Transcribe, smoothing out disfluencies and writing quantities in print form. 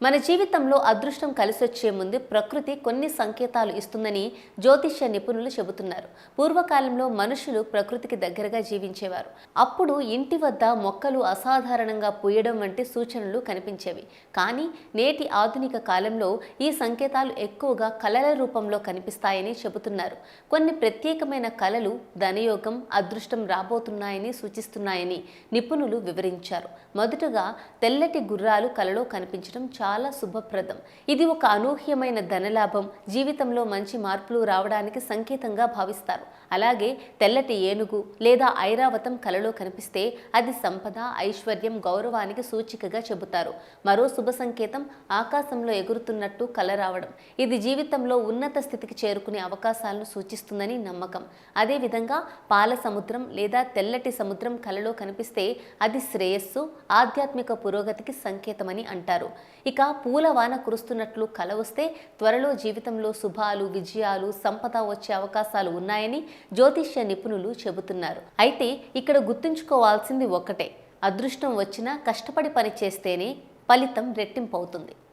మన జీవితంలో అదృష్టం కలిసొచ్చే ముందు ప్రకృతి కొన్ని సంకేతాలు ఇస్తుందని జ్యోతిష్య నిపుణులు చెబుతున్నారు. పూర్వకాలంలో మనుషులు ప్రకృతికి దగ్గరగా జీవించేవారు. అప్పుడు ఇంటి వద్ద మొక్కలు అసాధారణంగా పూయడం వంటి సూచనలు కనిపించేవి. కానీ నేటి ఆధునిక కాలంలో ఈ సంకేతాలు ఎక్కువగా కళల రూపంలో కనిపిస్తాయని చెబుతున్నారు. కొన్ని ప్రత్యేకమైన కళలు ధనయోగం, అదృష్టం రాబోతున్నాయని సూచిస్తున్నాయని నిపుణులు వివరించారు. మొదటగా తెల్లటి గుర్రాలు కలలో కనిపించడం చాలా శుభప్రదం. ఇది ఒక అనూహ్యమైన ధనలాభం, జీవితంలో మంచి మార్పులు రావడానికి సంకేతంగా భావిస్తారు. అలాగే తెల్లటి ఏనుగు లేదా ఐరావతం కలలో కనిపిస్తే అది సంపద, ఐశ్వర్యం, గౌరవానికి సూచికగా చెబుతారు. మరో శుభ సంకేతం ఆకాశంలో ఎగురుతున్నట్టు కల రావడం. ఇది జీవితంలో ఉన్నత స్థితికి చేరుకునే అవకాశాలను సూచిస్తుందని నమ్మకం. అదేవిధంగా పాల సముద్రం లేదా తెల్లటి సముద్రం కలలో కనిపిస్తే అది శ్రేయస్సు, ఆధ్యాత్మిక పురోగతికి సంకేతమని అంటారు. ఇక పూల వాన కురుస్తున్నట్లు కల వస్తే త్వరలో జీవితంలో శుభాలు, విజయాలు, సంపద వచ్చే అవకాశాలు ఉన్నాయని జ్యోతిష్య నిపుణులు చెబుతున్నారు. అయితే ఇక్కడ గుర్తుంచుకోవాల్సింది ఒక్కటే, అదృష్టం వచ్చినా కష్టపడి పని చేస్తేనే ఫలితం రెట్టింపు అవుతుంది.